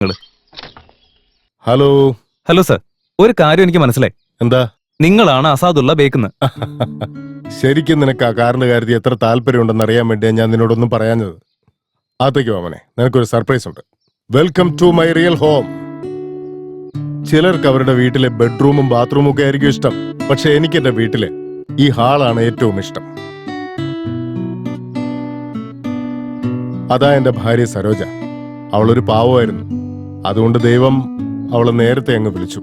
Hello. Hello sir, ഒരു കാര്യം എനിക്ക് മനസ്സിലായി. എന്താ? നിങ്ങളാണ് അസാദുള്ള ബേക്കുന്ന്. ശരിക്കും നിനക്ക് ആ കാറിന്റെ കാര്യത്തിൽ എത്ര താല്പര്യമുണ്ടെന്ന് അറിയാൻ വേണ്ടിയാ ഞാൻ നിന്നോടൊന്നും പറയാഞ്ഞത്. അകത്തേക്ക് വാമനെ, നിനക്കൊരു സർപ്രൈസ് ഉണ്ട്. Welcome to my real home. ചിലർക്ക് അവരുടെ വീട്ടിലെ ബെഡ്റൂമും ബാത്റൂമും ഒക്കെ ആയിരിക്കും ഇഷ്ടം. പക്ഷെ എനിക്ക് എന്റെ വീട്ടിലെ ഈ ഹാളാണ് ഏറ്റവും ഇഷ്ടം. അതാ എന്റെ ഭാര്യ സരോജ. അവളൊരു പാവമായിരുന്നു. അതുകൊണ്ട് ദൈവം അവളെ നേരത്തെ അങ്ങ് വിളിച്ചു.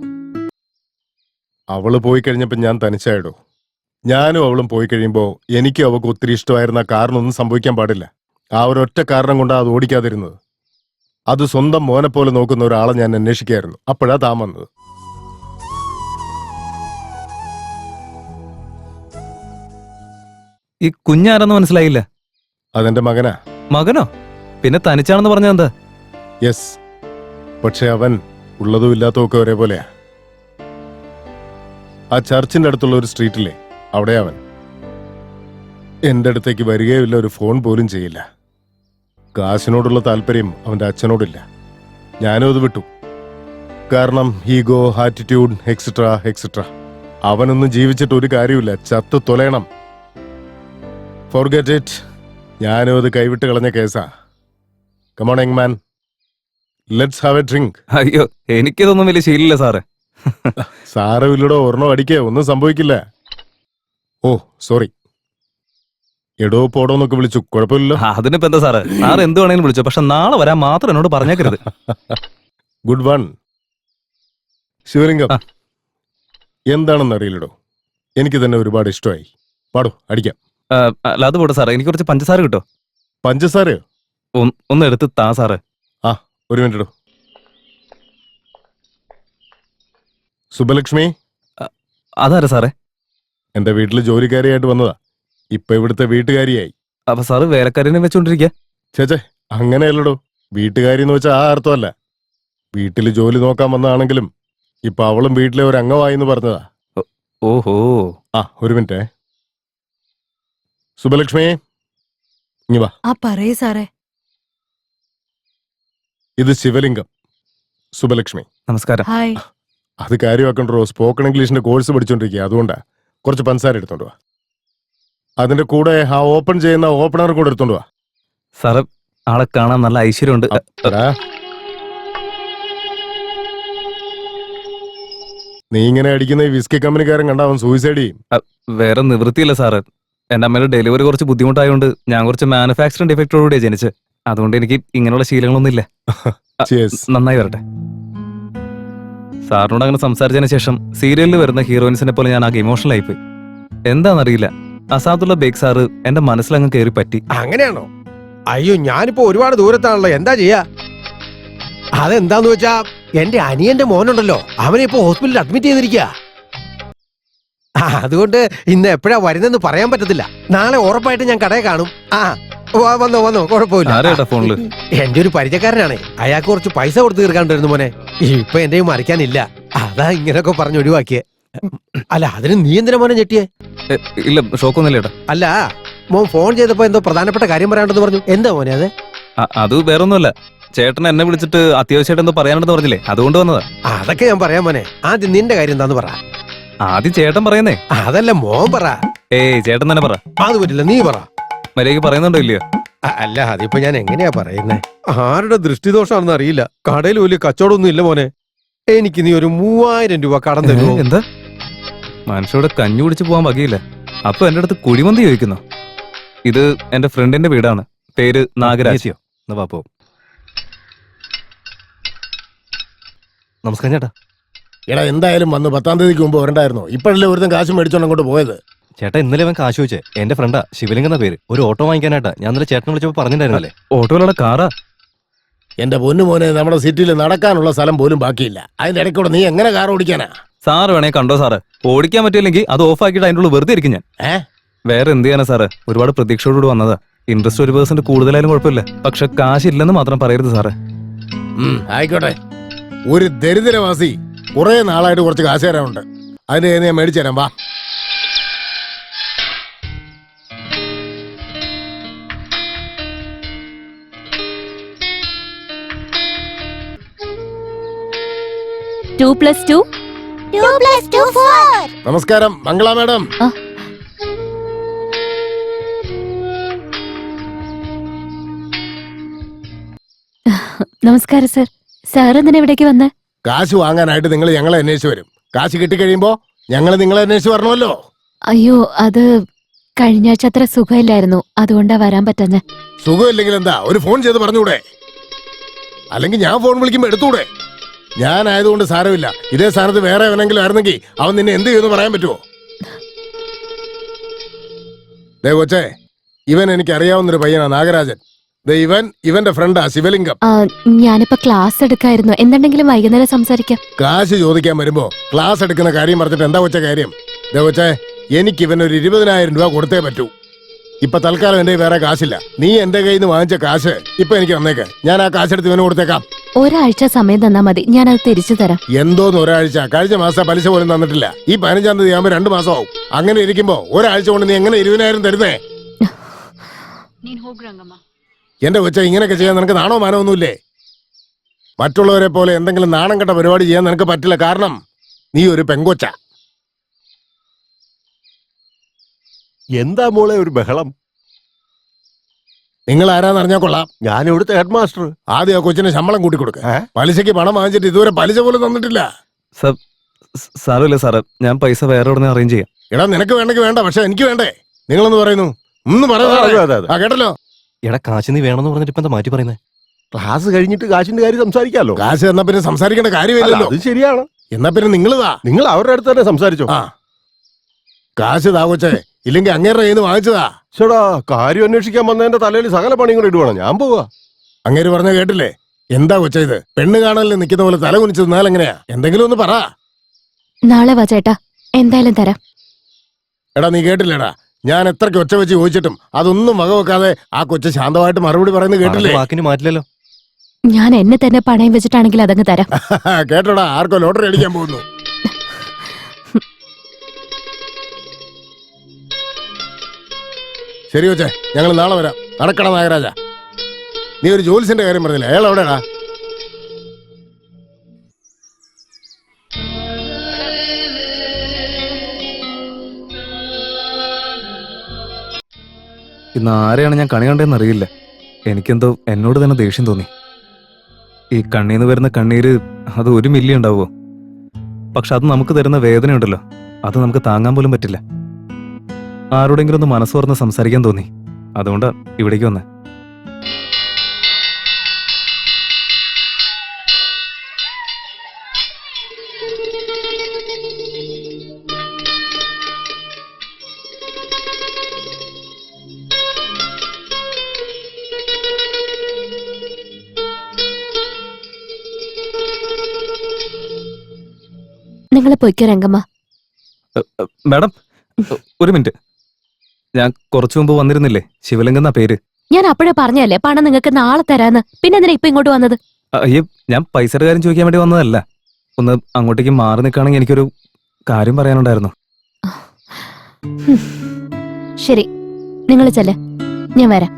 അവള് പോയി കഴിഞ്ഞപ്പോ ഞാൻ തനിച്ചായിടോ. ഞാനും അവളും പോയി കഴിയുമ്പോ എനിക്കും അവൾക്ക് ഒത്തിരി ഇഷ്ടമായിരുന്ന കാറിനൊന്നും സംഭവിക്കാൻ പാടില്ല. ആ ഒരൊറ്റ കാരണം കൊണ്ടാണ് അത് ഓടിക്കാതിരുന്നത്. അത് സ്വന്തം മോനെ പോലെ നോക്കുന്ന ഒരാളെ ഞാൻ അന്വേഷിക്കായിരുന്നു. അപ്പോഴാ താൻ വന്നത്. ഈ കുഞ്ഞാരെന്ന് മനസ്സിലായില്ല. അതെന്റെ മകനാ. മകനോ? പിന്നെ തനിച്ചാണെന്ന് പറഞ്ഞെന്താ? യെസ്, പക്ഷെ അവൻ ഉള്ളതും ഇല്ലാത്തതും ഒക്കെ ഒരേപോലെയാ. ആ ചർച്ചിന്റെ അടുത്തുള്ള ഒരു സ്ട്രീറ്റിലെ അവിടെ അവൻ എന്റെ അടുത്തേക്ക് വരികയില്ല, ഒരു ഫോൺ പോലും ചെയ്യില്ല. കാശിനോടുള്ള താല്പര്യം അവന്റെ അച്ഛനോടില്ല. ഞാനും അത് വിട്ടു. കാരണം ഈഗോ, ആറ്റിറ്റ്യൂഡ്, എക്സെട്രാ എക്സെട്രാ. അവനൊന്നും ജീവിച്ചിട്ട് ഒരു കാര്യമില്ല, ചത്തു തൊലയണം. Forget it. ഞാനും അത് കൈവിട്ട് കളഞ്ഞ കേസാ. Come on young man, let's have a drink. അയ്യോ, എനിക്കിതൊന്നും വലിയ ശീലില്ല സാറേ. സാരമില്ലടോ, ഒരെണ്ണം അടിക്കേ, ഒന്നും സംഭവിക്കില്ല. ഓ സോറി. എടോ പോടോന്നൊക്കെ വിളിച്ചു, കുഴപ്പമില്ലല്ലോ. അതിനിപ്പോ എന്താ സാറ്, സാർ എന്ത് വേണേലും വിളിച്ചോ, പക്ഷെ നാളെ വരാൻ മാത്രം എന്നോട് പറഞ്ഞേക്കരുത്. Good one. ശിവലിംഗം, ആ. എന്താണെന്ന് അറിയില്ലടോ, എനിക്ക് തന്നെ ഒരുപാട് ഇഷ്ടമായി. പാടോ, അടിക്കാം. അല്ല അത് പോട്ടെ സാറേ, എനിക്ക് കുറച്ച് പഞ്ചസാര കിട്ടോ? പഞ്ചസാരയോ? ഒന്ന് എടുത്ത് താ സാറേ. ആ, ഒരു മിനിറ്റ് ഇടോ. സുബലക്ഷ്മി. അതാരാ സാറേ? എന്റെ വീട്ടിൽ ജോലിക്കാരിയായിട്ട് വന്നതാ. ഇപ്പൊ ഇവിടുത്തെ വീട്ടുകാരിയായി. അപ്പൊ സാറ് വേലക്കാരനെ വെച്ചോണ്ടിരിക്കുക? ചേച്ചേ, അങ്ങനെയല്ലടോ. വീട്ടുകാരി എന്ന് വെച്ചാൽ ആ അർത്ഥമല്ല. വീട്ടിൽ ജോലി നോക്കാൻ വന്നതാണെങ്കിലും ഇപ്പൊ അവളും വീട്ടിലെ ഒരു അംഗമായി എന്ന് പറഞ്ഞതാ. ഓഹോ. ആ, ഒരു മിനിറ്റേ. സുബലക്ഷ്മി, ഇങ്ങ് വാ. ആ പറയൂ സാറേ. ഇത് ശിവലിംഗം. സുബലക്ഷ്മി. നമസ്കാരം. ഹായ്. അത് കാര്യമാക്കണ്ടോ, സ്പോക്കൺ ഇംഗ്ലീഷിന്റെ കോഴ്സ് പഠിച്ചോണ്ടിരിക്കുക. അതുകൊണ്ടാ. കുറച്ച് പഞ്ചസാര എടുത്തോണ്ട് വാ. അതിന്റെ കൂടെ ആ ഓപ്പൺ ചെയ്യുന്ന ഓപ്പണർ കൂടെ എടുത്തോണ്ട് വാ. സാറ് ആളെ കാണാൻ നല്ല ഐശ്വര്യമുണ്ട്. എടാ, നീ ഇങ്ങനെ അടിക്കുന്ന ഈ വിസ്കി കമ്പനിക്കാരൻ കണ്ട അവൻ സൂയിസൈഡ് ചെയ്യും. വേറെ നിവൃത്തിയില്ല സാറ്. എന്റെ അമ്മയുടെ ഡെലിവറി കുറച്ച് ബുദ്ധിമുട്ടായതുകൊണ്ട് ഞാൻ കുറച്ച് മാനുഫാക്ചറിംഗ് ഡിഫക്റ്റോടുകൂടിയാണ് ജനിച്ച്. അതുകൊണ്ട് എനിക്ക് ഇങ്ങനെയുള്ള ശീലങ്ങളൊന്നും ഇല്ല. Cheers. നന്നായി വരട്ടെ. സാറിനോട് അങ്ങനെ സംസാരിച്ചതിന് ശേഷം സീരിയലിൽ വരുന്ന ഹീറോയിൻസിനെ പോലെ ഞാൻ ആകെ ഇമോഷണൽ ആയിപ്പോയി. എന്താണെന്നറിയില്ല, അസാദുള്ള ബേഗ് സാറ് എന്റെ മനസ്സിലങ്ങ് കയറി പറ്റി. അങ്ങനെയാണോ? അയ്യോ, ഞാനിപ്പോ ഒരുപാട് ദൂരത്താണല്ലോ, എന്താ ചെയ്യാ? അതെന്താന്ന് വെച്ചാ എന്റെ അനിയന്റെ മോനുണ്ടല്ലോ, അവനെ ഇപ്പൊ ഹോസ്പിറ്റലിൽ അഡ്മിറ്റ് ചെയ്തിരിക്കുക. അതുകൊണ്ട് ഇന്ന് എപ്പോഴാ വരുന്നെന്ന് പറയാൻ പറ്റത്തില്ല. നാളെ ഉറപ്പായിട്ട് ഞാൻ കടയെ കാണും. വന്നോ, കുഴപ്പമില്ല. ഫോണില് എന്റെ ഒരു പരിചയക്കാരനാണ്, അയാൾക്ക് കുറച്ച് പൈസ കൊടുത്ത് തീർക്കാണ്ടായിരുന്നു മോനെ. ഇപ്പൊ എന്റെ മറിക്കാനില്ല, അതാ ഇങ്ങനൊക്കെ പറഞ്ഞു ഒഴിവാക്കിയേ. അല്ല, അതിന് നീ എന്തിനാ മോനെ ഞെട്ടിയേ? ഇല്ല, ഷോക്കൊന്നുമില്ല ഏട്ടാ. അല്ല, മോൻ ഫോൺ ചെയ്തപ്പോ എന്തോ പ്രധാനപ്പെട്ട കാര്യം പറയാണ്ടെന്ന് പറഞ്ഞു. എന്താ മോനെ അത്? അത് വേറൊന്നുമല്ല, ചേട്ടൻ എന്നെ വിളിച്ചിട്ട് അത്യാവശ്യമായിട്ട് എന്തോ പറയാനുണ്ടെന്ന് പറഞ്ഞില്ലേ, അതുകൊണ്ട് വന്നതാ. അതൊക്കെ ഞാൻ പറയാൻ മോനെ. ആദ്യം നിന്റെ കാര്യം എന്താന്ന് പറ. ആദ്യം ചേട്ടൻ പറയുന്നേ. അതല്ല, മോൻ പറ. ചേട്ടൻ തന്നെ പറ. അത് പറ്റില്ല, നീ പറ. മര്യാദയ്ക്ക് പറയുന്നുണ്ടോ ഇല്ലയോ? അല്ല, അതിപ്പോ ഞാൻ എങ്ങനെയാ പറയുന്നേ? ആരുടെ ദൃഷ്ടിദോഷാണെന്ന് അറിയില്ല. കടയിൽ വലിയ കച്ചവടമൊന്നും ഇല്ല മോനെ. എനിക്ക് നീ ഒരു 3000 രൂപ കടം തരുമോ? എന്താ? മനുഷ്യരുടെ കഞ്ഞു കുടിച്ച് പോകാൻ വകയില്ല. അപ്പൊ എന്റെ അടുത്ത് കുഴിമന്തി ചോദിക്കുന്നു. ഇത് എന്റെ ഫ്രണ്ടിന്റെ വീടാണ്, പേര് നാഗരാജ്. പാപ്പോ, നമസ്കാരം ചേട്ടാ. എടാ, എന്തായാലും വന്ന് 10-ാം തീയതിക്ക് മുമ്പ് വരണ്ടായിരുന്നോ? ഇപ്പോഴല്ലേ ഒരുത്തൻ കാശ് മേടിച്ചോണ്ട് അങ്ങോട്ട് പോയത്. ചേട്ടാ, ഇന്നലെ അവൻ കാശ് വെച്ചേ. എന്റെ ഫ്രണ്ടാ ശിവലിംഗം എന്ന പേര്. ഒരു ഓട്ടോ വാങ്ങിക്കാനായിട്ടാ ഞാൻ ഇന്നലെ ചേട്ടനെ വിളിച്ചപ്പോ പറഞ്ഞിട്ടുണ്ടായിരുന്നല്ലേ. ഓട്ടോയിലുള്ള കാറാ. എന്റെ പൊന്നു മോനെ, നമ്മുടെ സിറ്റിയിൽ നടക്കാനുള്ള സ്ഥലം പോലും ബാക്കിയില്ല. അതിന്റെ ഇടയ്ക്കൂടെ നീ എങ്ങനെ കാർ ഓടിക്കാനാ? സാറ് വേണേ കണ്ടോ സാറ്. ഓടിക്കാൻ പറ്റില്ലെങ്കിൽ അത് ഓഫ് ആക്കിയിട്ട് അതിൻ്റെ ഉള്ളിൽ വെറുതെ ഇരിക്കും ഞാൻ. വേറെ എന്ത് ചെയ്യാനാ സാറ്, ഒരുപാട് പ്രതീക്ഷയോടുകൂടി വന്നതാ. ഇൻട്രസ്റ്റ് 1% കൂടുതലായാലും കുഴപ്പമില്ല, പക്ഷെ കാശില്ലെന്ന് മാത്രം പറയരുത് സാറ്. ആയിക്കോട്ടെ. ഒരു ദരിദ്രവാസി കുറെ നാളായിട്ട് കുറച്ച് കാശ് തരാനുണ്ട്. അതിന് ഞാൻ മേടിച്ചു തരാം, വാ. 2+2 4. നമസ്കാരം മംഗള മാഡം. നമസ്കാരം സർ. സാർ എന്തിനാ ഇവിടേക്ക് വന്നേ? കാശ് വാങ്ങാനായിട്ട് നിങ്ങൾ ഞങ്ങളെ അന്വേഷിച്ച് വരും. കാശ് കിട്ടിക്കഴിയുമ്പോ ഞങ്ങൾ നിങ്ങളെ അന്വേഷിച്ച് വരണമല്ലോ. അയ്യോ, അത് കഴിഞ്ഞ ആഴ്ച അത്ര സുഖമില്ലായിരുന്നു, അതുകൊണ്ടാ വരാൻ പറ്റുന്നെ. സുഖമില്ലെങ്കിൽ എന്താ ഒരു ഫോൺ ചെയ്ത് പറഞ്ഞൂടെ? അല്ലെങ്കിൽ ഞാൻ ഫോൺ വിളിക്കുമ്പോ എടുത്തൂടെ? ഞാനായതുകൊണ്ട് സാരമില്ല. ഇതേ സ്ഥാനത്ത് വേറെ എവനെങ്കിലും ആയിരുന്നെങ്കിൽ അവൻ നിന്നെ എന്ത് ചെയ്യുമെന്ന് പറയാൻ പറ്റുമോ? ദേ കൊച്ചേ, ഇവൻ എനിക്ക് അറിയാവുന്നൊരു പയ്യനാ, നാഗരാജൻ. ദേ ഇവന്റെ ഫ്രണ്ടാ ശിവലിംഗം. ഞാനിപ്പോ ക്ലാസ് എടുക്കായിരുന്നു. എന്തുണ്ടെങ്കിലും വൈകുന്നേരം സംസാരിക്കാം. കാശ് ചോദിക്കാൻ വരുമ്പോ ക്ലാസ് എടുക്കുന്ന കാര്യം പറഞ്ഞിട്ട് എന്താ കൊച്ച കാര്യം? ദേ കൊച്ചേ, എനിക്ക് ഇവനൊരു 20,000 രൂപ കൊടുത്തേ പറ്റൂ. ഇപ്പൊ തൽക്കാലം എന്റെ വേറെ കാശില്ല. നീ എന്റെ കയ്യിൽ നിന്ന് വാങ്ങിച്ച കാശ് ഇപ്പൊ എനിക്ക് തന്നേക്ക്. ഞാൻ ആ കാശെടുത്ത് ഇവന് കൊടുത്തേക്കാം. ഒരാഴ്ച സമയം തന്നാ മതി, ഞാനത് തിരിച്ചു തരാം. എന്തോന്ന് ഒരാഴ്ച? കഴിഞ്ഞ മാസം പലിശ പോലും തന്നിട്ടില്ല. ഈ 15-ാം തീയതി ആകുമ്പോ 2 മാസമാവും. അങ്ങനെ ഇരിക്കുമ്പോ ഒരാഴ്ച കൊണ്ട് നീ എങ്ങനെ 20,000 തരുന്നേ? എന്റെ കൊച്ച, ഇങ്ങനെയൊക്കെ ചെയ്യാൻ നിനക്ക് നാണോ മാനോ ഒന്നുമില്ലേ? മറ്റുള്ളവരെ പോലെ എന്തെങ്കിലും നാണം കെട്ട പരിപാടി ചെയ്യാൻ നിനക്ക് പറ്റില്ല. കാരണം നീ ഒരു പെങ്കൊച്ച. എന്താ മോളെ ഒരു ബഹളം? നിങ്ങൾ ആരാന്ന് അറിഞ്ഞാ കൊള്ളാം. ഞാൻ ഇവിടുത്തെ ഹെഡ് മാസ്റ്റർ. ആദ്യം ആ കൊച്ചിന് ശമ്പളം കൂട്ടി കൊടുക്ക. ഏ? പലിശയ്ക്ക് പണം വാങ്ങിച്ചിട്ട് ഇതുവരെ പലിശ പോലും തന്നിട്ടില്ല. സാരമില്ല സാറ്, ഞാൻ പൈസ വേറെ ഉടനെ അറേഞ്ച് ചെയ്യാം. എടാ, നിനക്ക് വേണ്ടെങ്കിൽ വേണ്ട, പക്ഷെ എനിക്ക് വേണ്ടേ? നിങ്ങളെന്ന് പറയുന്നു ഒന്ന് അതെ, പറയാ. അതെ, അതെ. ആ കേട്ടല്ലോ. എടാ കാശ് നീ വേണമെന്ന് പറഞ്ഞിട്ട് ഇപ്പൊ എന്താ മാറ്റി പറയുന്നത്? ക്ലാസ് കഴിഞ്ഞിട്ട് കാശിന്റെ കാര്യം സംസാരിക്കാലോ. കാശ് എന്നാ പിന്നെ സംസാരിക്കേണ്ട അല്ല, കാര്യമില്ലല്ലോ. അത് ശരിയാണ്. എന്നാ പിന്നെ നിങ്ങൾ വാ. നിങ്ങൾ അവരുടെ അടുത്ത് തന്നെ സംസാരിച്ചോ. ആ കാശ് താ കൊച്ചേ, ഇല്ലെങ്കിൽ അങ്ങേരുടെ കയ്യിൽ നിന്ന് വാങ്ങിച്ചതാ. ചേടാ, കാര്യം അന്വേഷിക്കാൻ വന്നതിന്റെ തലയിൽ സകല പണിയും കൂടെ ഇടുവാണ്. ഞാൻ പോവാ. അങ്ങേര് പറഞ്ഞ കേട്ടില്ലേ? എന്താ കൊച്ചേ ഇത്? പെണ്ണ് കാണലിൽ നിൽക്കുന്ന പോലെ തല കുനിച്ച് നിന്നാൽ എങ്ങനെയാ? എന്തെങ്കിലും ഒന്ന് പറ. നാളെ വാ ചേട്ടാ, എന്തായാലും തരാം. എടാ, നീ കേട്ടില്ലേടാ? ഞാൻ എത്രയ്ക്ക് ഒച്ച വെച്ച് ചോദിച്ചിട്ടും അതൊന്നും വകവെക്കാതെ ആ കൊച്ചു ശാന്തമായിട്ട് മറുപടി പറയുന്നത് കേട്ടില്ലേ? പറഞ്ഞ വാക്കിന് മാറ്റില്ലല്ലോ. ഞാൻ എന്നെ തന്നെ പണയം വെച്ചിട്ടാണെങ്കിൽ അതങ്ങ് തരാം. കേട്ടോടാ, ആർക്കോ ലോട്ടറി അടിക്കാൻ പോകുന്നു. ശരി കൊച്ചേ, ഞങ്ങൾ നാളെ വരാം. നടക്കട നാഗരാജ. നീ ഒരു ജോലിസിന്റെ കാര്യം പറഞ്ഞില്ല, അയാൾ എവിടെയാടാ? ഇന്ന് ആരെയാണ് ഞാൻ കണി കണ്ടതെന്ന് അറിയില്ല. എനിക്കെന്തോ എന്നോട് തന്നെ ദേഷ്യം തോന്നി. ഈ കണ്ണീന്ന് വരുന്ന കണ്ണീര് അത് 1 മില്ലി ഉണ്ടാവുമോ? പക്ഷെ അത് നമുക്ക് തരുന്ന വേദനയുണ്ടല്ലോ, അത് നമുക്ക് താങ്ങാൻ പോലും പറ്റില്ല. ആരോടെങ്കിലും ഒന്ന് മനസ്സ് തുറന്ന് സംസാരിക്കാൻ തോന്നി. അതുകൊണ്ടാ ഇവിടേക്ക് വന്നേ. നിങ്ങൾ പൊയ്ക്കോ രംഗമ്മ. മാഡം, ഒരു മിനിറ്റ്. ഞാൻ കുറച്ചു മുമ്പ് വന്നിരുന്നില്ലേ? ശിവലിംഗം എന്നാ പേര്. ഞാൻ അപ്പോഴേ പറഞ്ഞല്ലേ പണം നിങ്ങൾക്ക് നാളെ തരാന്ന്. പിന്നെ എന്തിനാ ഇപ്പൊ ഇങ്ങോട്ട് വന്നത്? അയ്യോ, ഞാൻ പൈസയുടെ കാര്യം ചോദിക്കാൻ വേണ്ടി വന്നതല്ല. ഒന്ന് അങ്ങോട്ടേക്ക് മാറി നിൽക്കുകയാണെങ്കിൽ എനിക്കൊരു കാര്യം പറയാനുണ്ടായിരുന്നു. ശരി, നിങ്ങൾ ചെല്ല്, ഞാൻ വരാം.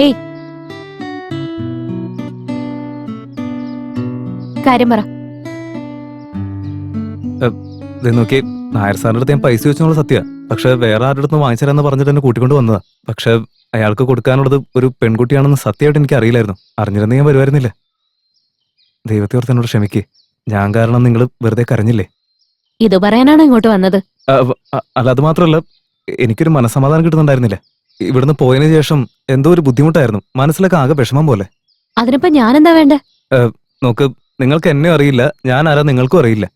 ഏയ്, കാര്യം പറ. നോക്കി, നായർ സാറിന്റെ അടുത്ത് ഞാൻ പൈസ ചോദിച്ചെന്നുള്ള സത്യ. പക്ഷെ വേറെ ആരുടെ അടുത്ത് വാങ്ങിച്ചതെന്ന് പറഞ്ഞിട്ട് എന്നെ കൂട്ടിക്കൊണ്ട് വന്നതാ. പക്ഷെ അയാൾക്ക് കൊടുക്കാനുള്ളത് ഒരു പെൺകുട്ടിയാണെന്ന് സത്യമായിട്ട് എനിക്ക് അറിയില്ലായിരുന്നു. അറിഞ്ഞിരുന്നെങ്കിൽ ഞാൻ വരുമായിരുന്നില്ല. ദൈവത്തെ ഓർത്ത് എന്നോട് ക്ഷമിക്കേ. ഞാൻ കാരണം നിങ്ങൾ വെറുതെ കരഞ്ഞില്ലേ? ഇത് പറയാനാണോ ഇങ്ങോട്ട് വന്നത്? അല്ല, അത് മാത്രമല്ല, എനിക്കൊരു മനസ്സമാധാനം കിട്ടുന്നുണ്ടായിരുന്നില്ല. ഇവിടുന്ന് പോയതിനു ശേഷം എന്തോ ഒരു ബുദ്ധിമുട്ടായിരുന്നു. മനസ്സിലൊക്കെ ആകെ വിഷമം പോലെ. അതിനിപ്പോ ഞാനെന്താ വേണ്ടേ? നോക്ക്, നിങ്ങൾക്ക് എന്നെ അറിയില്ല, ഞാൻ ആരാ നിങ്ങൾക്കും അറിയില്ല.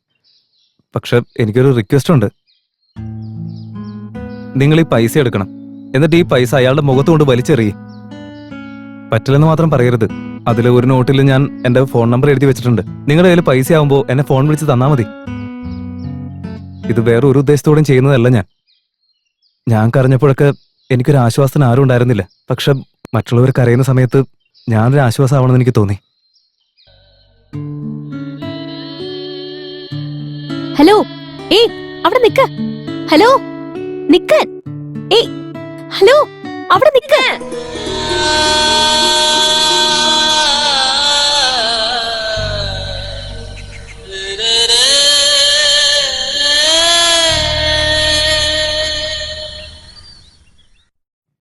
പക്ഷെ എനിക്കൊരു റിക്വസ്റ്റ് ഉണ്ട്. നിങ്ങൾ ഈ പൈസ എടുക്കണം, എന്നിട്ട് ഈ പൈസ അയാളുടെ മുഖത്ത് കൊണ്ട് വലിച്ചെറിയേ. പറ്റില്ലെന്ന് മാത്രം പറയരുത്. അതിൽ ഒരു നോട്ടിൽ ഞാൻ എന്റെ ഫോൺ നമ്പർ എഴുതി വെച്ചിട്ടുണ്ട്. നിങ്ങളുടെ കയ്യിൽ പൈസ ആവുമ്പോൾ എന്നെ ഫോൺ വിളിച്ച് തന്നാ മതി. ഇത് വേറെ ഒരു ഉദ്ദേശത്തോടെയും ചെയ്യുന്നതല്ല. ഞാൻ കരഞ്ഞപ്പോഴൊക്കെ എനിക്കൊരു ആശ്വാസത്തിന് ആരും ഉണ്ടായിരുന്നില്ല. പക്ഷെ മറ്റുള്ളവർ കരയുന്ന സമയത്ത് ഞാനൊരു ആശ്വാസമാവണമെന്ന് എനിക്ക് തോന്നി. ഹലോ, ഏയ് അവിടെ നിക്ക. ഹലോ, നിക്കാൻ. ഏയ് ഹലോ, അവിടെ നിക്ക.